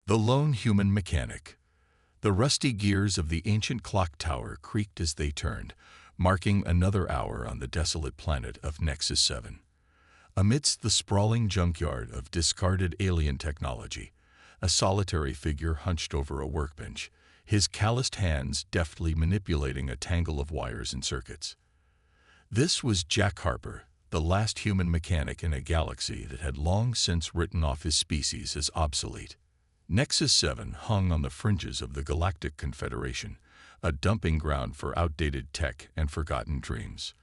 The lone human mechanic. The rusty gears of the ancient clock tower creaked as they turned, marking another hour on the desolate planet of Nexus 7. Amidst the sprawling junkyard of discarded alien technology, a solitary figure hunched over a workbench, his calloused hands deftly manipulating a tangle of wires and circuits. This was Jack Harper, the last human mechanic in a galaxy that had long since written off his species as obsolete. Nexus 7 hung on the fringes of the Galactic Confederation, a dumping ground for outdated tech and forgotten dreams.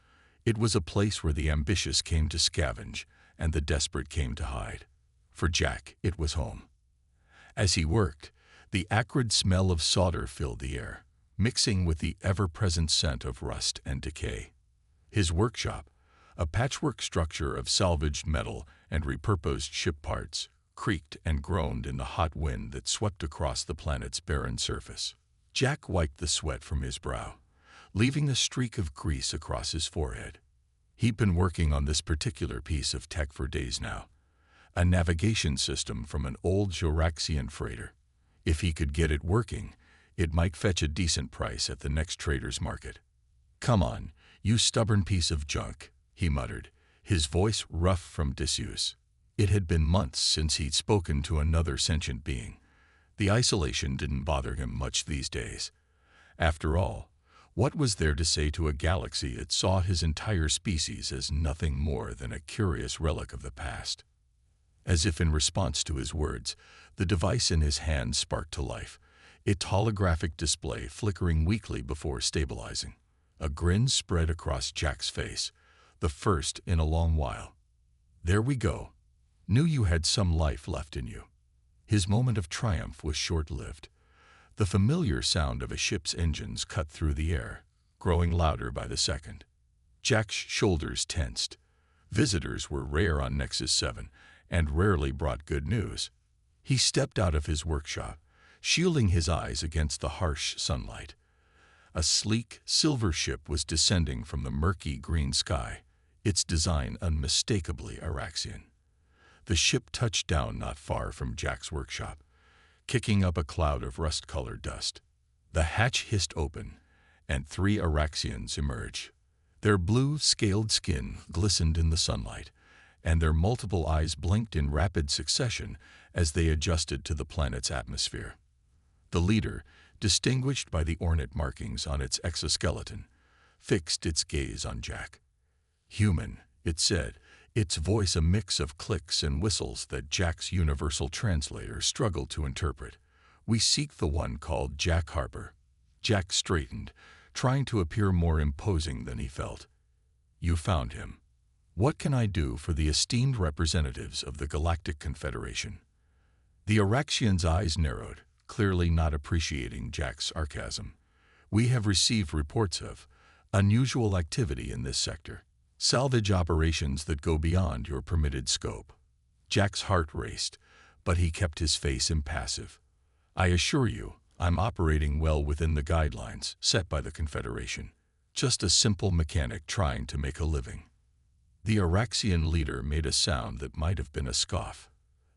It was a place where the ambitious came to scavenge and the desperate came to hide. For Jack, it was home. As he worked, the acrid smell of solder filled the air, mixing with the ever-present scent of rust and decay. His workshop, a patchwork structure of salvaged metal and repurposed ship parts, creaked and groaned in the hot wind that swept across the planet's barren surface. Jack wiped the sweat from his brow, leaving a streak of grease across his forehead. He'd been working on this particular piece of tech for days now, a navigation system from an old Joraxian freighter. If he could get it working, it might fetch a decent price at the next trader's market. "Come on, you stubborn piece of junk," he muttered, his voice rough from disuse. It had been months since he'd spoken to another sentient being. The isolation didn't bother him much these days. After all, what was there to say to a galaxy that saw his entire species as nothing more than a curious relic of the past? As if in response to his words, the device in his hand sparked to life, its holographic display flickering weakly before stabilizing. A grin spread across Jack's face, the first in a long while. "There we go. Knew you had some life left in you." His moment of triumph was short-lived. The familiar sound of a ship's engines cut through the air, growing louder by the second. Jack's shoulders tensed. Visitors were rare on Nexus 7, and rarely brought good news. He stepped out of his workshop, shielding his eyes against the harsh sunlight. A sleek, silver ship was descending from the murky green sky, its design unmistakably Araxian. The ship touched down not far from Jack's workshop, kicking up a cloud of rust-colored dust. The hatch hissed open, and 3 Araxians emerged. Their blue, scaled skin glistened in the sunlight, and their multiple eyes blinked in rapid succession as they adjusted to the planet's atmosphere. The leader, distinguished by the ornate markings on its exoskeleton, fixed its gaze on Jack. "Human," it said, its voice a mix of clicks and whistles that Jack's universal translator struggled to interpret. "We seek the one called Jack Harper." Jack straightened, trying to appear more imposing than he felt. "You found him. What can I do for the esteemed representatives of the Galactic Confederation?" The Araxian's eyes narrowed, clearly not appreciating Jack's sarcasm. "We have received reports of unusual activity in this sector. Salvage operations that go beyond your permitted scope." Jack's heart raced, but he kept his face impassive. "I assure you, I'm operating well within the guidelines set by the Confederation. Just a simple mechanic trying to make a living." The Araxian leader made a sound that might have been a scoff.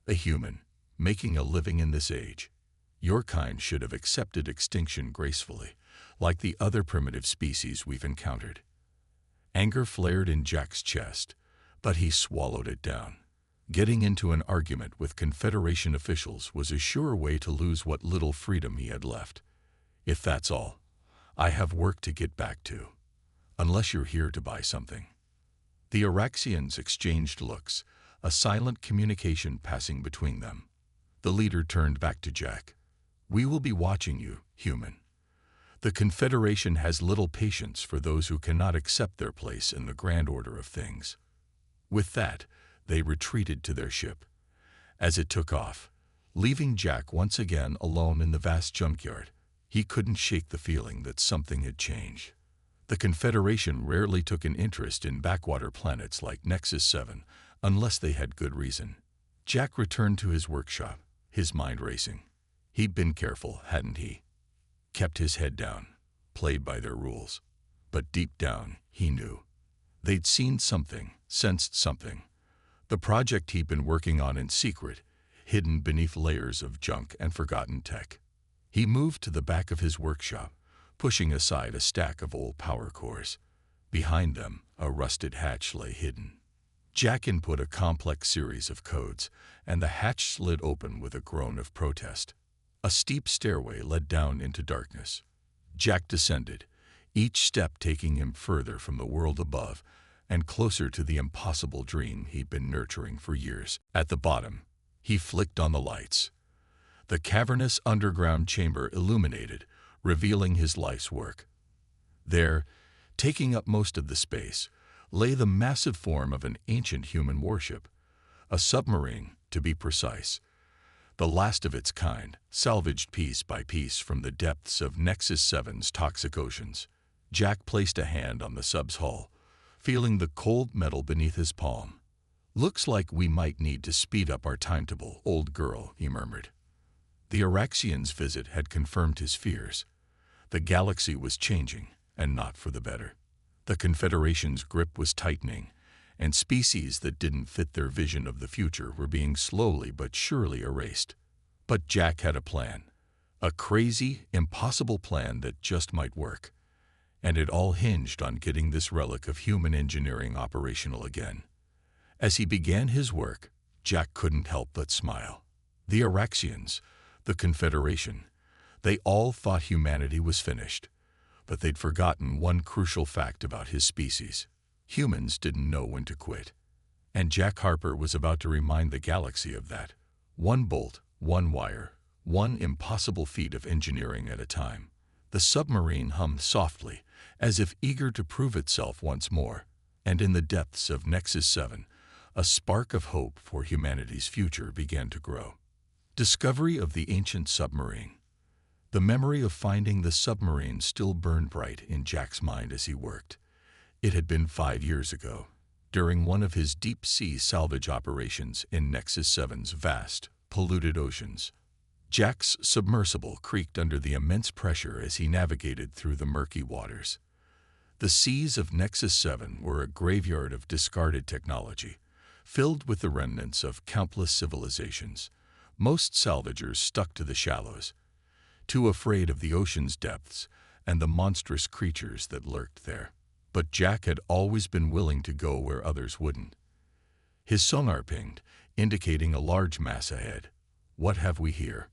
"A human, making a living in this age. Your kind should have accepted extinction gracefully, like the other primitive species we've encountered." Anger flared in Jack's chest, but he swallowed it down. Getting into an argument with Confederation officials was a sure way to lose what little freedom he had left. "If that's all, I have work to get back to. Unless you're here to buy something." The Araxians exchanged looks, a silent communication passing between them. The leader turned back to Jack. "We will be watching you, human. The Confederation has little patience for those who cannot accept their place in the grand order of things." With that, they retreated to their ship. As it took off, leaving Jack once again alone in the vast junkyard, he couldn't shake the feeling that something had changed. The Confederation rarely took an interest in backwater planets like Nexus 7 unless they had good reason. Jack returned to his workshop, his mind racing. He'd been careful, hadn't he? Kept his head down, played by their rules. But deep down, he knew. They'd seen something, sensed something. The project he'd been working on in secret, hidden beneath layers of junk and forgotten tech. He moved to the back of his workshop, pushing aside a stack of old power cores. Behind them, a rusted hatch lay hidden. Jack input a complex series of codes, and the hatch slid open with a groan of protest. A steep stairway led down into darkness. Jack descended, each step taking him further from the world above and closer to the impossible dream he'd been nurturing for years. At the bottom, he flicked on the lights. The cavernous underground chamber illuminated, revealing his life's work. There, taking up most of the space, lay the massive form of an ancient human warship, a submarine, to be precise. The last of its kind, salvaged piece by piece from the depths of Nexus 7's toxic oceans. Jack placed a hand on the sub's hull, feeling the cold metal beneath his palm. "Looks like we might need to speed up our timetable, old girl," he murmured. The Oraxian's visit had confirmed his fears. The galaxy was changing, and not for the better. The Confederation's grip was tightening, and species that didn't fit their vision of the future were being slowly but surely erased. But Jack had a plan. A crazy, impossible plan that just might work. And it all hinged on getting this relic of human engineering operational again. As he began his work, Jack couldn't help but smile. The Oraxians, the Confederation, they all thought humanity was finished. But they'd forgotten one crucial fact about his species. Humans didn't know when to quit. And Jack Harper was about to remind the galaxy of that. One bolt, one wire, one impossible feat of engineering at a time. The submarine hummed softly, as if eager to prove itself once more. And in the depths of Nexus 7, a spark of hope for humanity's future began to grow. Discovery of the ancient submarine. The memory of finding the submarine still burned bright in Jack's mind as he worked. It had been 5 years ago, during one of his deep-sea salvage operations in Nexus 7's vast, polluted oceans. Jack's submersible creaked under the immense pressure as he navigated through the murky waters. The seas of Nexus 7 were a graveyard of discarded technology, filled with the remnants of countless civilizations. Most salvagers stuck to the shallows, too afraid of the ocean's depths and the monstrous creatures that lurked there. But Jack had always been willing to go where others wouldn't. His sonar pinged, indicating a large mass ahead. "What have we here?"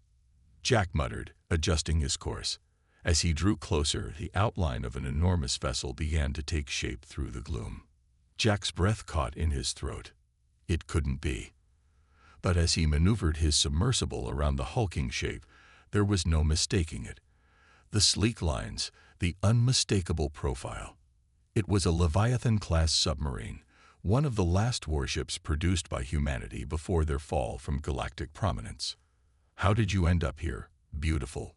Jack muttered, adjusting his course. As he drew closer, the outline of an enormous vessel began to take shape through the gloom. Jack's breath caught in his throat. It couldn't be. But as he maneuvered his submersible around the hulking shape, there was no mistaking it. The sleek lines, the unmistakable profile. It was a Leviathan-class submarine, one of the last warships produced by humanity before their fall from galactic prominence. "How did you end up here, beautiful?"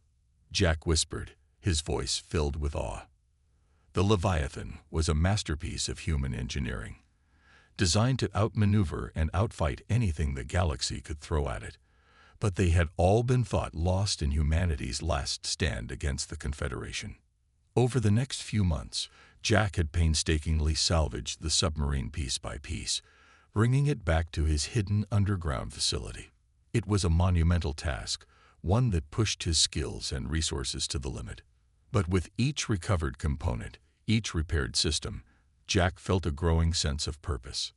Jack whispered, his voice filled with awe. The Leviathan was a masterpiece of human engineering, designed to outmaneuver and outfight anything the galaxy could throw at it. But they had all been thought lost in humanity's last stand against the Confederation. Over the next few months, Jack had painstakingly salvaged the submarine piece by piece, bringing it back to his hidden underground facility. It was a monumental task, one that pushed his skills and resources to the limit. But with each recovered component, each repaired system, Jack felt a growing sense of purpose.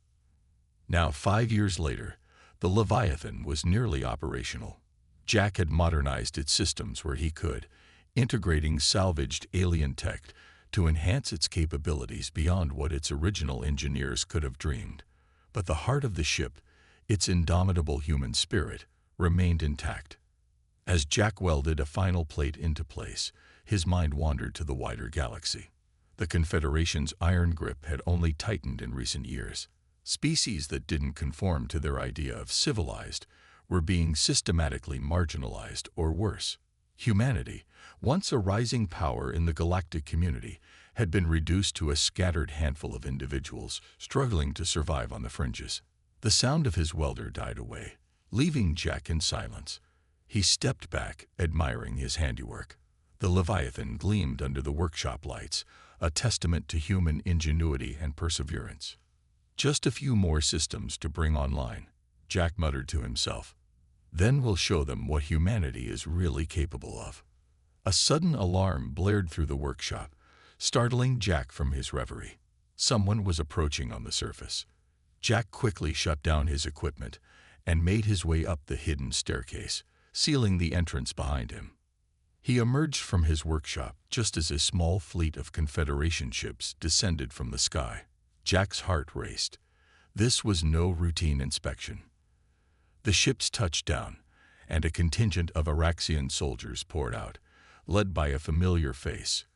Now, 5 years later, the Leviathan was nearly operational. Jack had modernized its systems where he could, integrating salvaged alien tech to enhance its capabilities beyond what its original engineers could have dreamed. But the heart of the ship, its indomitable human spirit, remained intact. As Jack welded a final plate into place, his mind wandered to the wider galaxy. The Confederation's iron grip had only tightened in recent years. Species that didn't conform to their idea of civilized were being systematically marginalized, or worse. Humanity, once a rising power in the galactic community, had been reduced to a scattered handful of individuals struggling to survive on the fringes. The sound of his welder died away, leaving Jack in silence. He stepped back, admiring his handiwork. The Leviathan gleamed under the workshop lights, a testament to human ingenuity and perseverance. "Just a few more systems to bring online," Jack muttered to himself. Then we'll show them what humanity is really capable of. A sudden alarm blared through the workshop, startling Jack from his reverie. Someone was approaching on the surface. Jack quickly shut down his equipment and made his way up the hidden staircase, sealing the entrance behind him. He emerged from his workshop just as a small fleet of Confederation ships descended from the sky. Jack's heart raced. This was no routine inspection. The ships touched down, and a contingent of Araxian soldiers poured out, led by a familiar face,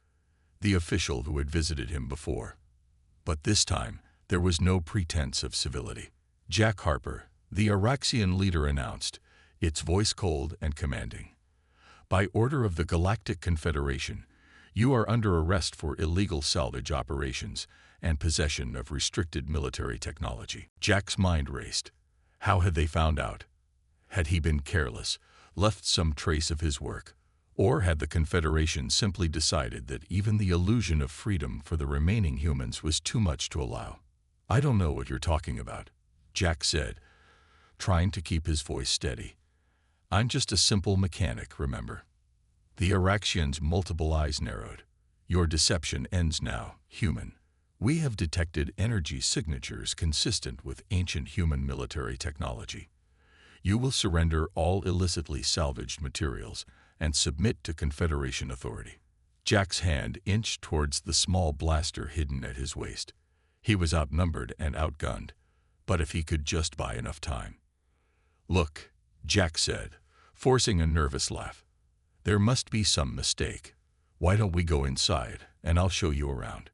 the official who had visited him before. But this time, there was no pretense of civility. Jack Harper, the Araxian leader, announced, its voice cold and commanding. By order of the Galactic Confederation, you are under arrest for illegal salvage operations and possession of restricted military technology. Jack's mind raced. How had they found out? Had he been careless, left some trace of his work? Or had the Confederation simply decided that even the illusion of freedom for the remaining humans was too much to allow? I don't know what you're talking about, Jack said, trying to keep his voice steady. I'm just a simple mechanic, remember? The Araxians' multiple eyes narrowed. Your deception ends now, human. We have detected energy signatures consistent with ancient human military technology. You will surrender all illicitly salvaged materials and submit to Confederation authority. Jack's hand inched towards the small blaster hidden at his waist. He was outnumbered and outgunned, but if he could just buy enough time. Look, Jack said, forcing a nervous laugh. There must be some mistake. Why don't we go inside, and I'll show you around.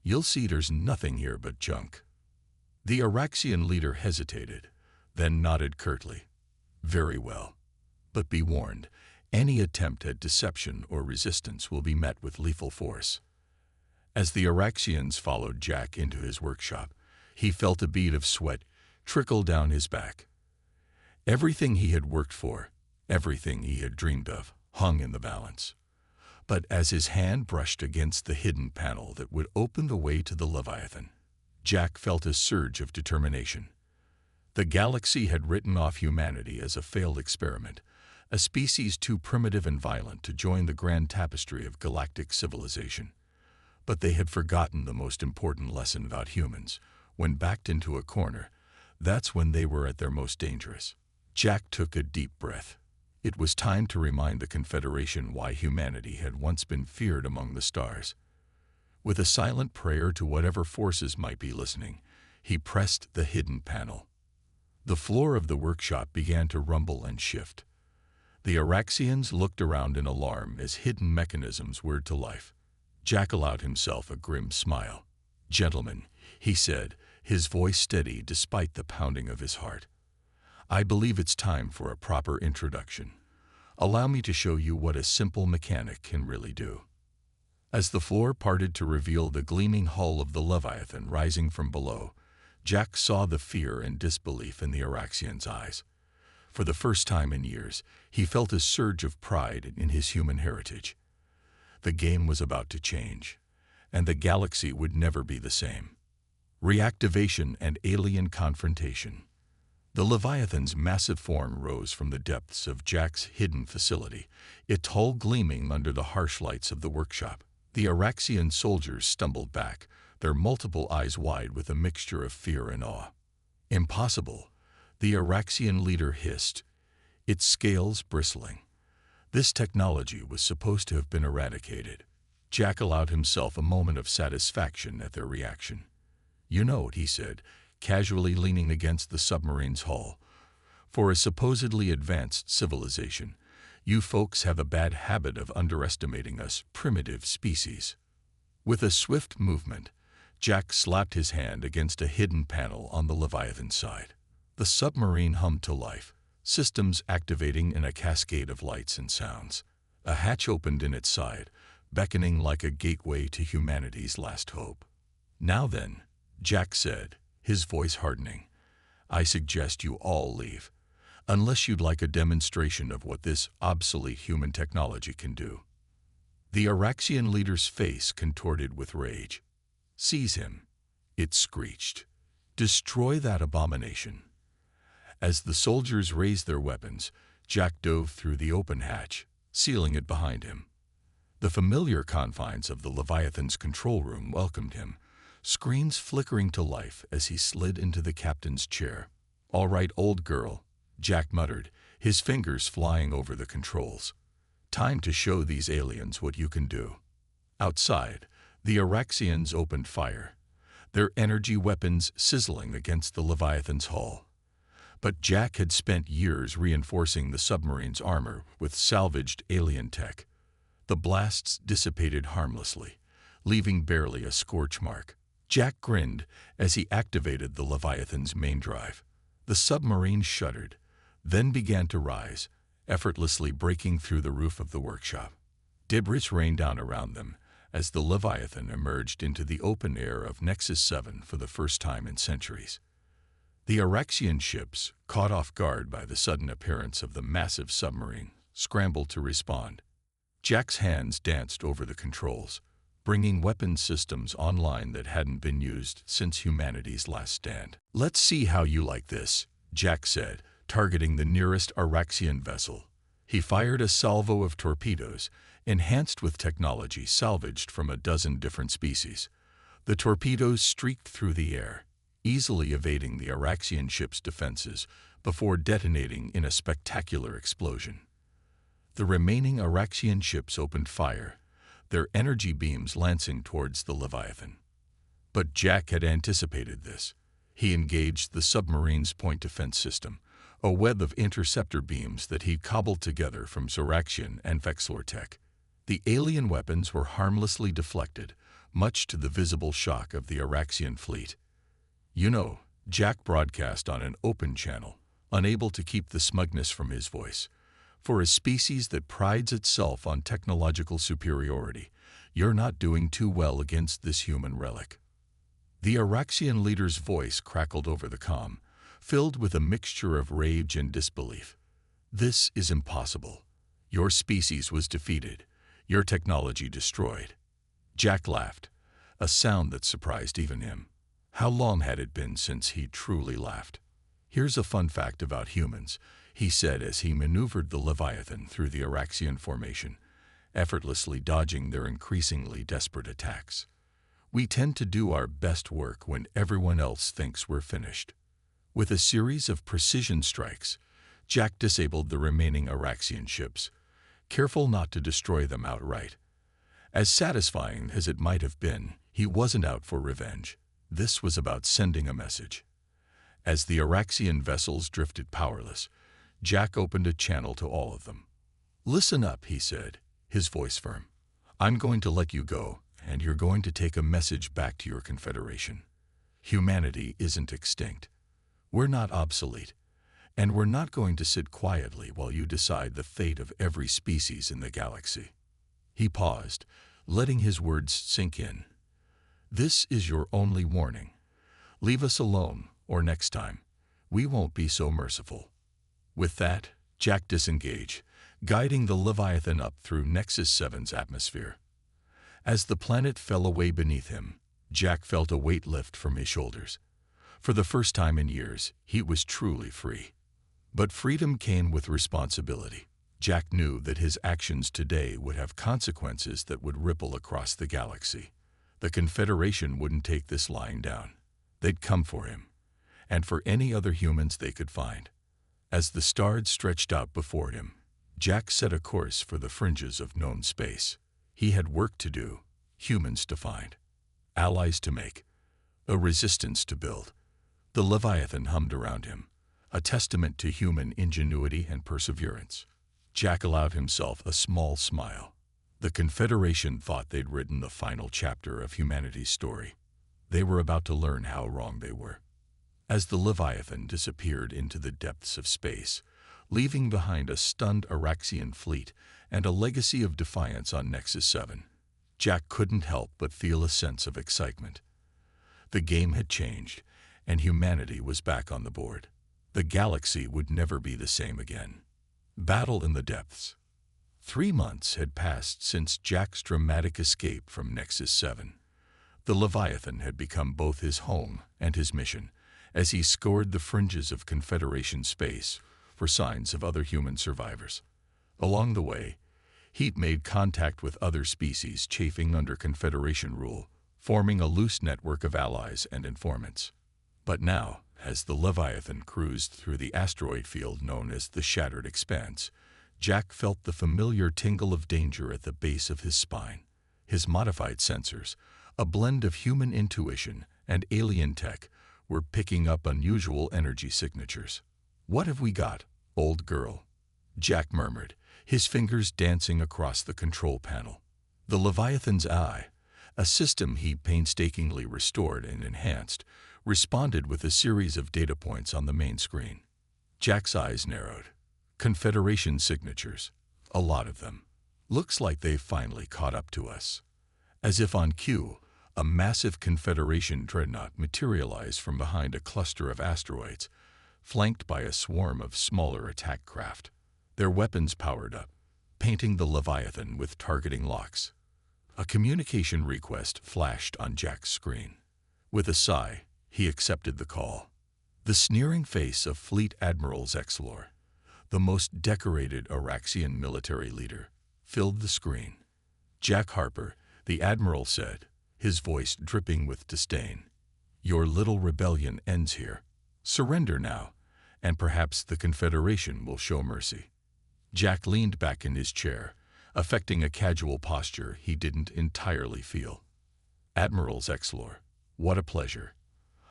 You'll see there's nothing here but junk. The Araxian leader hesitated, then nodded curtly. Very well. But be warned, any attempt at deception or resistance will be met with lethal force. As the Araxians followed Jack into his workshop, he felt a bead of sweat trickle down his back. Everything he had worked for, everything he had dreamed of, hung in the balance. But as his hand brushed against the hidden panel that would open the way to the Leviathan, Jack felt a surge of determination. The galaxy had written off humanity as a failed experiment, a species too primitive and violent to join the grand tapestry of galactic civilization. But they had forgotten the most important lesson about humans. When backed into a corner, that's when they were at their most dangerous. Jack took a deep breath. It was time to remind the Confederation why humanity had once been feared among the stars. With a silent prayer to whatever forces might be listening, he pressed the hidden panel. The floor of the workshop began to rumble and shift. The Araxians looked around in alarm as hidden mechanisms whirred to life. Jack allowed himself a grim smile. Gentlemen, he said, his voice steady despite the pounding of his heart. I believe it's time for a proper introduction. Allow me to show you what a simple mechanic can really do. As the floor parted to reveal the gleaming hull of the Leviathan rising from below, Jack saw the fear and disbelief in the Araxian's eyes. For the first time in years, he felt a surge of pride in his human heritage. The game was about to change, and the galaxy would never be the same. Reactivation and alien confrontation. The Leviathan's massive form rose from the depths of Jack's hidden facility, its hull gleaming under the harsh lights of the workshop. The Araxian soldiers stumbled back, their multiple eyes wide with a mixture of fear and awe. Impossible, the Araxian leader hissed, its scales bristling. This technology was supposed to have been eradicated. Jack allowed himself a moment of satisfaction at their reaction. You know, he said, casually leaning against the submarine's hull. For a supposedly advanced civilization, you folks have a bad habit of underestimating us primitive species. With a swift movement, Jack slapped his hand against a hidden panel on the Leviathan side. The submarine hummed to life, systems activating in a cascade of lights and sounds. A hatch opened in its side, beckoning like a gateway to humanity's last hope. Now then, Jack said, his voice hardening, I suggest you all leave, unless you'd like a demonstration of what this obsolete human technology can do. The Araxian leader's face contorted with rage. Seize him, it screeched. Destroy that abomination. As the soldiers raised their weapons, Jack dove through the open hatch, sealing it behind him. The familiar confines of the Leviathan's control room welcomed him, screens flickering to life as he slid into the captain's chair. "All right, old girl," Jack muttered, his fingers flying over the controls. "Time to show these aliens what you can do." Outside, the Orcsians opened fire, their energy weapons sizzling against the Leviathan's hull. But Jack had spent years reinforcing the submarine's armor with salvaged alien tech. The blasts dissipated harmlessly, leaving barely a scorch mark. Jack grinned as he activated the Leviathan's main drive. The submarine shuddered, then began to rise, effortlessly breaking through the roof of the workshop. Debris rained down around them as the Leviathan emerged into the open air of Nexus 7 for the first time in centuries. The Orcsian ships, caught off guard by the sudden appearance of the massive submarine, scrambled to respond. Jack's hands danced over the controls, bringing weapon systems online that hadn't been used since humanity's last stand. "Let's see how you like this," Jack said, targeting the nearest Orcsian vessel. He fired a salvo of torpedoes, enhanced with technology salvaged from a dozen different species. The torpedoes streaked through the air, easily evading the Orcsian ship's defenses before detonating in a spectacular explosion. The remaining Orcsian ships opened fire, their energy beams lancing towards the Leviathan. But Jack had anticipated this. He engaged the submarine's point defense system, a web of interceptor beams that he'd cobbled together from Zoraxian and Vexlor tech. The alien weapons were harmlessly deflected, much to the visible shock of the Orcsian fleet. "You know," Jack broadcast on an open channel, unable to keep the smugness from his voice, "for a species that prides itself on technological superiority, you're not doing too well against this human relic." The Orcsian leader's voice crackled over the comm, filled with a mixture of rage and disbelief. "This is impossible. Your species was defeated, your technology destroyed." Jack laughed, a sound that surprised even him. How long had it been since he truly laughed? "Here's a fun fact about humans," he said as he maneuvered the Leviathan through the Orcsian formation, effortlessly dodging their increasingly desperate attacks. "We tend to do our best work when everyone else thinks we're finished." With a series of precision strikes, Jack disabled the remaining Orcsian ships, careful not to destroy them outright. As satisfying as it might have been, he wasn't out for revenge. This was about sending a message. As the Orcsian vessels drifted powerless, Jack opened a channel to all of them. "Listen up," he said, his voice firm. "I'm going to let you go, and you're going to take a message back to your Confederation. Humanity isn't extinct. We're not obsolete, and we're not going to sit quietly while you decide the fate of every species in the galaxy." He paused, letting his words sink in. "This is your only warning. Leave us alone, or next time, we won't be so merciful." With that, Jack disengaged, guiding the Leviathan up through Nexus 7's atmosphere. As the planet fell away beneath him, Jack felt a weight lift from his shoulders. For the first time in years, he was truly free. But freedom came with responsibility. Jack knew that his actions today would have consequences that would ripple across the galaxy. The Confederation wouldn't take this lying down. They'd come for him, and for any other humans they could find. As the stars stretched out before him, Jack set a course for the fringes of known space. He had work to do, humans to find, allies to make, a resistance to build. The Leviathan hummed around him, a testament to human ingenuity and perseverance. Jack allowed himself a small smile. The Confederation thought they'd written the final chapter of humanity's story. They were about to learn how wrong they were. As the Leviathan disappeared into the depths of space, leaving behind a stunned Orcsian fleet and a legacy of defiance on Nexus 7, Jack couldn't help but feel a sense of excitement. The game had changed, and humanity was back on the board. The galaxy would never be the same again. Battle in the depths. 3 months had passed since Jack's dramatic escape from Nexus 7. The Leviathan had become both his home and his mission, as he scoured the fringes of Confederation space for signs of other human survivors. Along the way, he made contact with other species chafing under Confederation rule, forming a loose network of allies and informants. But now, as the Leviathan cruised through the asteroid field known as the Shattered Expanse, Jack felt the familiar tingle of danger at the base of his spine. His modified sensors, a blend of human intuition and alien tech, were picking up unusual energy signatures. "What have we got, old girl?" Jack murmured, his fingers dancing across the control panel. The Leviathan's eye, a system he painstakingly restored and enhanced, responded with a series of data points on the main screen. Jack's eyes narrowed. Confederation signatures. A lot of them. Looks like they've finally caught up to us. As if on cue, a massive Confederation dreadnought materialized from behind a cluster of asteroids, flanked by a swarm of smaller attack craft. Their weapons powered up, painting the Leviathan with targeting locks. A communication request flashed on Jack's screen. With a sigh, he accepted the call. The sneering face of Fleet Admiral Zexlor, the most decorated Oraxian military leader, filled the screen. "Jack Harper," the Admiral said, his voice dripping with disdain. "Your little rebellion ends here. Surrender now, and perhaps the Confederation will show mercy." Jack leaned back in his chair, affecting a casual posture he didn't entirely feel. "Admiral Zexlor, what a pleasure.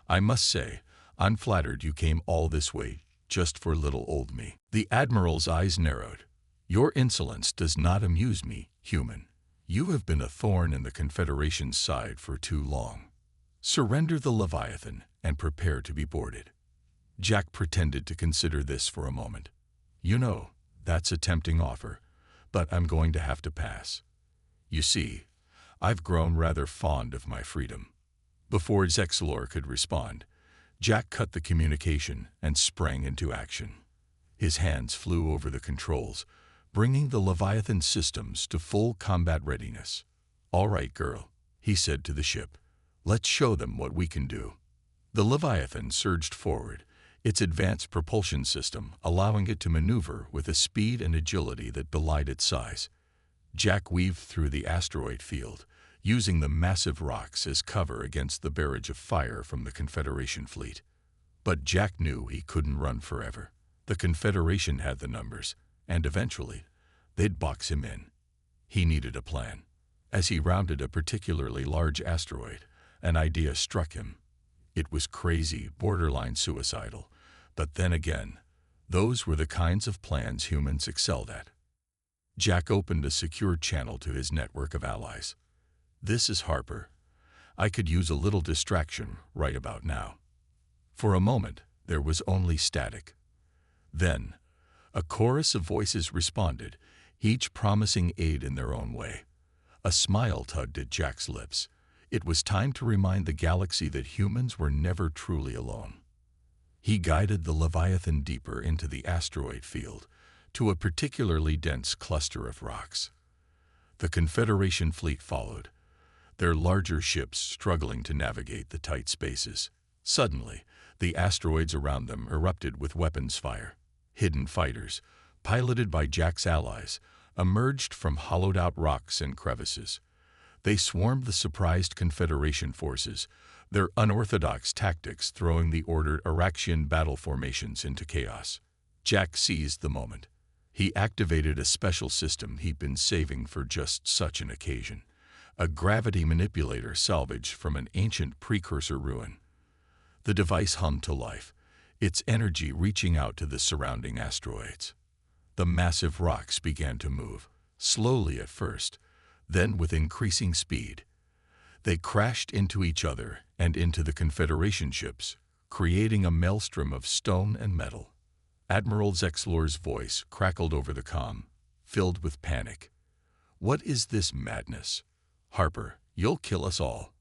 I must say, I'm flattered you came all this way just for little old me." The Admiral's eyes narrowed. "Your insolence does not amuse me, human. You have been a thorn in the Confederation's side for too long. Surrender the Leviathan and prepare to be boarded." Jack pretended to consider this for a moment. "You know, that's a tempting offer, but I'm going to have to pass. You see, I've grown rather fond of my freedom." Before Zexlor could respond, Jack cut the communication and sprang into action. His hands flew over the controls, bringing the Leviathan systems to full combat readiness. "All right, girl," he said to the ship. "Let's show them what we can do." The Leviathan surged forward, its advanced propulsion system allowing it to maneuver with a speed and agility that belied its size. Jack weaved through the asteroid field, using the massive rocks as cover against the barrage of fire from the Confederation fleet. But Jack knew he couldn't run forever. The Confederation had the numbers, and eventually, they'd box him in. He needed a plan. As he rounded a particularly large asteroid, an idea struck him. It was crazy, borderline suicidal, but then again, those were the kinds of plans humans excelled at. Jack opened a secure channel to his network of allies. "This is Harper. I could use a little distraction right about now." For a moment, there was only static. Then, a chorus of voices responded, each promising aid in their own way. A smile tugged at Jack's lips. It was time to remind the galaxy that humans were never truly alone. He guided the Leviathan deeper into the asteroid field, to a particularly dense cluster of rocks. The Confederation fleet followed, their larger ships struggling to navigate the tight spaces. Suddenly, the asteroids around them erupted with weapons fire. Hidden fighters, piloted by Jack's allies, emerged from hollowed-out rocks and crevices. They swarmed the surprised Confederation forces, their unorthodox tactics throwing the ordered Oraxian battle formations into chaos. Jack seized the moment. He activated a special system he'd been saving for just such an occasion, a gravity manipulator salvaged from an ancient precursor ruin. The device hummed to life, its energy reaching out to the surrounding asteroids. The massive rocks began to move, slowly at first, then with increasing speed. They crashed into each other and into the Confederation ships, creating a maelstrom of stone and metal. Admiral Zexlor's voice crackled over the comm, filled with panic. "What is this madness? Harper, you'll kill us all."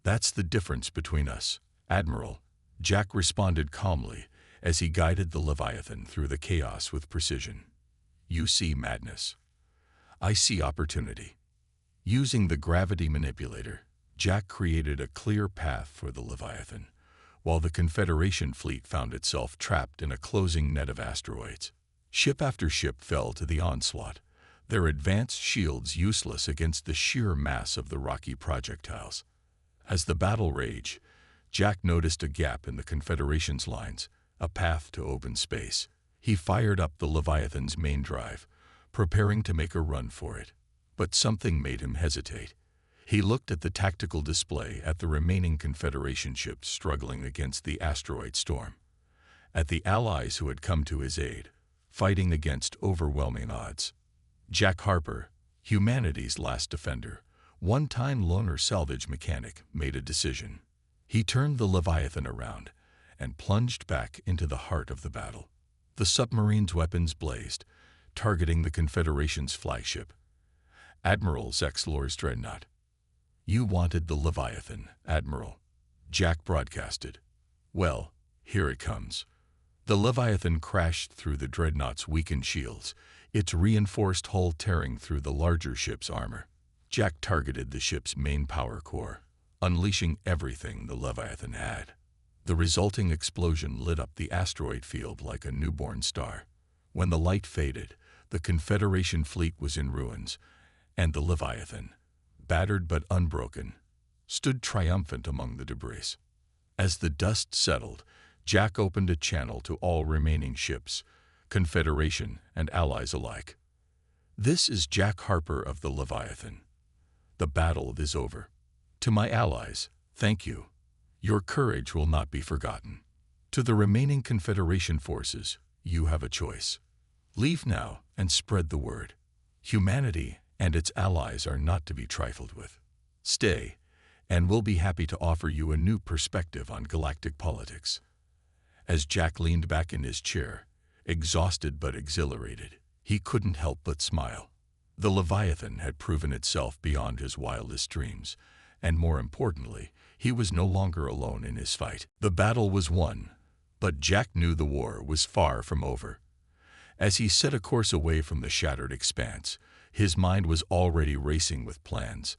"That's the difference between us, Admiral," Jack responded calmly as he guided the Leviathan through the chaos with precision. "You see madness. I see opportunity." Using the gravity manipulator, Jack created a clear path for the Leviathan, while the Confederation fleet found itself trapped in a closing net of asteroids. Ship after ship fell to the onslaught, their advanced shields useless against the sheer mass of the rocky projectiles. As the battle raged, Jack noticed a gap in the Confederation's lines, a path to open space. He fired up the Leviathan's main drive, preparing to make a run for it. But something made him hesitate. He looked at the tactical display, at the remaining Confederation ships struggling against the asteroid storm, at the allies who had come to his aid, fighting against overwhelming odds. Jack Harper, humanity's last defender, one-time loner salvage mechanic, made a decision. He turned the Leviathan around and plunged back into the heart of the battle. The submarine's weapons blazed, targeting the Confederation's flagship, Admiral Zexlor's dreadnought. "You wanted the Leviathan, Admiral," Jack broadcasted. "Well, here it comes." The Leviathan crashed through the dreadnought's weakened shields, its reinforced hull tearing through the larger ship's armor. Jack targeted the ship's main power core, unleashing everything the Leviathan had. The resulting explosion lit up the asteroid field like a newborn star. When the light faded, the Confederation fleet was in ruins, and the Leviathan, battered but unbroken, stood triumphant among the debris. As the dust settled, Jack opened a channel to all remaining ships, Confederation and allies alike. "This is Jack Harper of the Leviathan. The battle is over. To my allies, thank you. Your courage will not be forgotten. To the remaining Confederation forces, you have a choice. Leave now and spread the word. Humanity and its allies are not to be trifled with. Stay, and we'll be happy to offer you a new perspective on galactic politics." As Jack leaned back in his chair, exhausted but exhilarated, he couldn't help but smile. The Leviathan had proven itself beyond his wildest dreams, and more importantly, he was no longer alone in his fight. The battle was won, but Jack knew the war was far from over. As he set a course away from the shattered expanse, his mind was already racing with plans.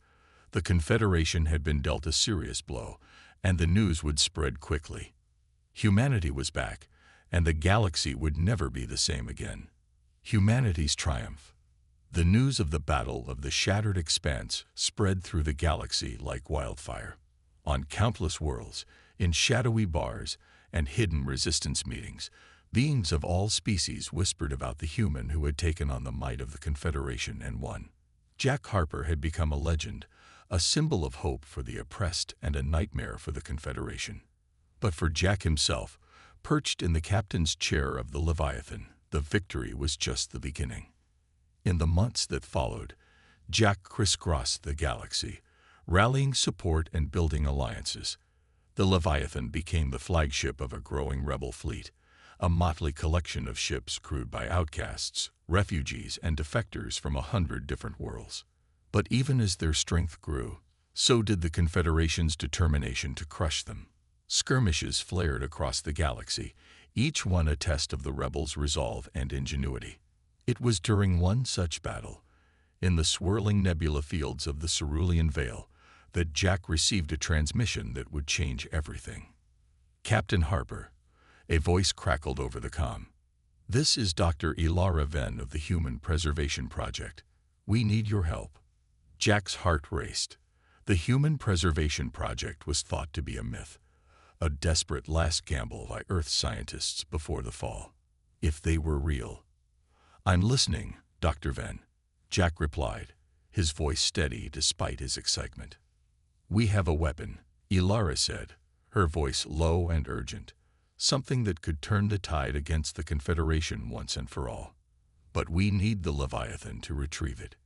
The Confederation had been dealt a serious blow, and the news would spread quickly. Humanity was back, and the galaxy would never be the same again. Humanity's triumph. The news of the battle of the shattered expanse spread through the galaxy like wildfire. On countless worlds, in shadowy bars and hidden resistance meetings, beings of all species whispered about the human who had taken on the might of the Confederation and won. Jack Harper had become a legend, a symbol of hope for the oppressed and a nightmare for the Confederation. But for Jack himself, perched in the captain's chair of the Leviathan, the victory was just the beginning. In the months that followed, Jack crisscrossed the galaxy, rallying support and building alliances. The Leviathan became the flagship of a growing rebel fleet, a motley collection of ships crewed by outcasts, refugees, and defectors from 100 different worlds. But even as their strength grew, so did the Confederation's determination to crush them. Skirmishes flared across the galaxy, each one a test of the rebels' resolve and ingenuity. It was during one such battle, in the swirling nebula fields of the Cerulean Veil, that Jack received a transmission that would change everything. "Captain Harper," a voice crackled over the comm. "This is Dr. Ilara Venn of the Human Preservation Project. We need your help." Jack's heart raced. The Human Preservation Project was thought to be a myth, a desperate last gamble by Earth scientists before the fall. If they were real. "I'm listening, Dr. Venn," Jack replied, his voice steady despite his excitement. "We have a weapon," Ilara said, her voice low and urgent, "something that could turn the tide against the Confederation once and for all. But we need the Leviathan to retrieve it."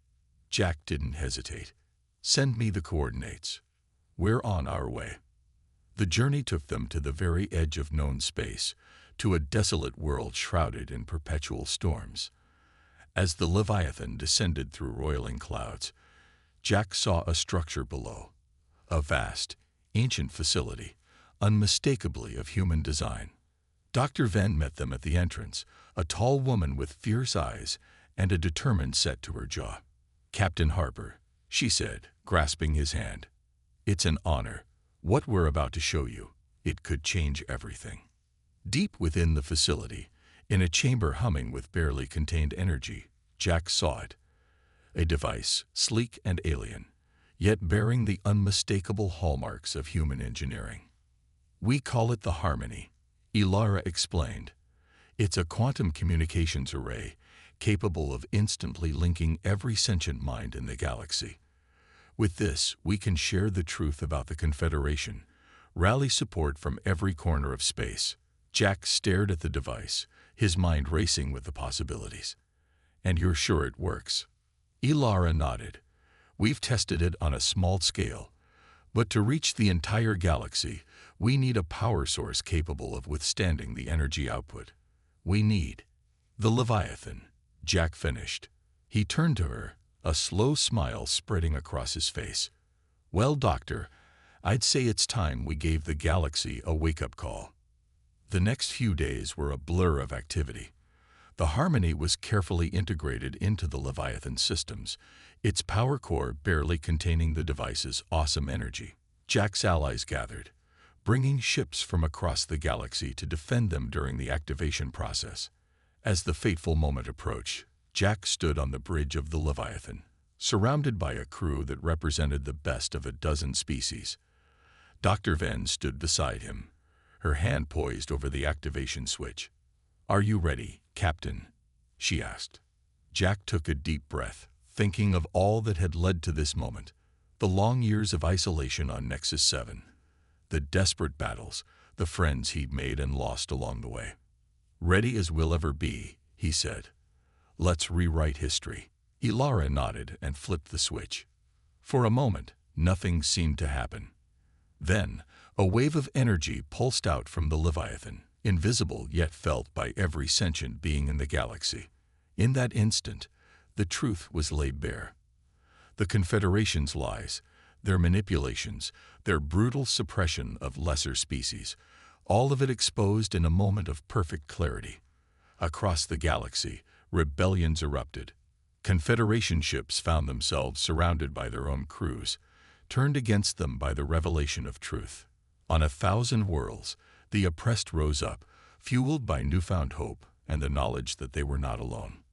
Jack didn't hesitate. "Send me the coordinates. We're on our way." The journey took them to the very edge of known space, to a desolate world shrouded in perpetual storms. As the Leviathan descended through roiling clouds, Jack saw a structure below, a vast, ancient facility, unmistakably of human design. Dr. Venn met them at the entrance, a tall woman with fierce eyes and a determined set to her jaw. "Captain Harper," she said, grasping his hand. "It's an honor. What we're about to show you, It could change everything. Deep within the facility, in a chamber humming with barely contained energy, Jack saw it. A device, sleek and alien, yet bearing the unmistakable hallmarks of human engineering. "We call it the Harmony," Ilara explained. "It's a quantum communications array capable of instantly linking every sentient mind in the galaxy. With this, we can share the truth about the Confederation, rally support from every corner of space." Jack stared at the device, his mind racing with the possibilities. "And you're sure it works?" Ilara nodded. "We've tested it on a small scale, but to reach the entire galaxy, we need a power source capable of withstanding the energy output. We need the Leviathan," Jack finished. He turned to her, a slow smile spreading across his face. "Well, Doctor, I'd say it's time we gave the galaxy a wake-up call." The next few days were a blur of activity. The Harmony was carefully integrated into the Leviathan systems, its power core barely containing the device's awesome energy. Jack's allies gathered, bringing ships from across the galaxy to defend them during the activation process. As the fateful moment approached, Jack stood on the bridge of the Leviathan, surrounded by a crew that represented the best of a dozen species. Dr. Venn stood beside him, her hand poised over the activation switch. "Are you ready, Captain?" she asked. Jack took a deep breath, thinking of all that had led to this moment. The long years of isolation on Nexus 7. The desperate battles, the friends he'd made and lost along the way. "Ready as we'll ever be," he said. "Let's rewrite history." Ilara nodded and flipped the switch. For a moment, nothing seemed to happen. Then, a wave of energy pulsed out from the Leviathan, invisible yet felt by every sentient being in the galaxy. In that instant, the truth was laid bare. The Confederation's lies, their manipulations, their brutal suppression of lesser species, all of it exposed in a moment of perfect clarity. Across the galaxy, rebellions erupted. Confederation ships found themselves surrounded by their own crews, turned against them by the revelation of truth. On 1,000 worlds, the oppressed rose up, fueled by newfound hope and the knowledge that they were not alone.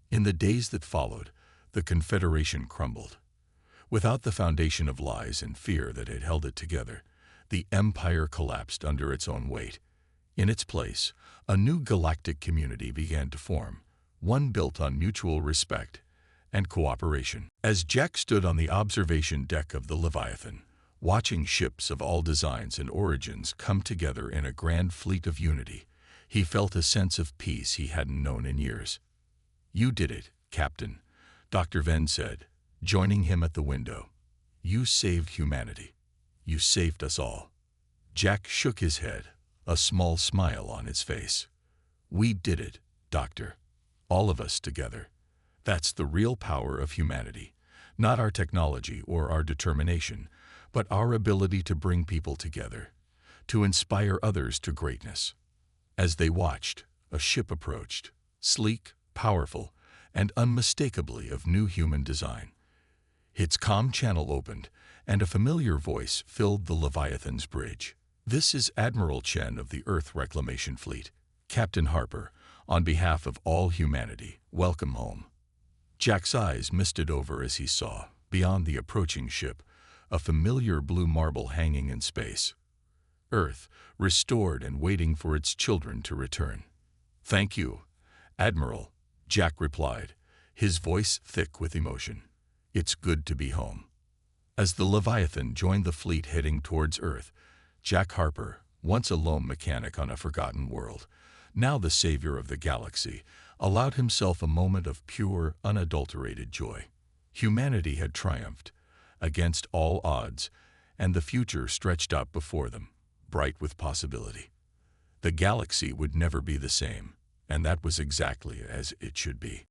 In the days that followed, the Confederation crumbled. Without the foundation of lies and fear that had held it together, the Empire collapsed under its own weight. In its place, a new galactic community began to form, one built on mutual respect and cooperation. As Jack stood on the observation deck of the Leviathan, watching ships of all designs and origins come together in a grand fleet of unity, he felt a sense of peace he hadn't known in years. "You did it, Captain," Dr. Venn said, joining him at the window. "You saved humanity. You saved us all." Jack shook his head, a small smile on his face. "We did it, Doctor. All of us together. That's the real power of humanity. Not our technology or our determination, but our ability to bring people together, to inspire others to greatness." As they watched, a ship approached, sleek, powerful, and unmistakably of new human design. Its comm channel opened, and a familiar voice filled the Leviathan's bridge. "This is Admiral Chen of the Earth Reclamation Fleet. Captain Harper, on behalf of all humanity, welcome home." Jack's eyes misted over as he saw, beyond the approaching ship, a familiar blue marble hanging in space. Earth, restored and waiting for its children to return. "Thank you, Admiral," Jack replied, his voice thick with emotion. "It's good to be home." As the Leviathan joined the fleet heading towards Earth, Jack Harper, once a lone mechanic on a forgotten world, now the savior of the galaxy, allowed himself a moment of pure, unadulterated joy. Humanity had triumphed, against all odds, and the future stretched out before them, bright with possibility. The galaxy would never be the same, and that was exactly as it should be.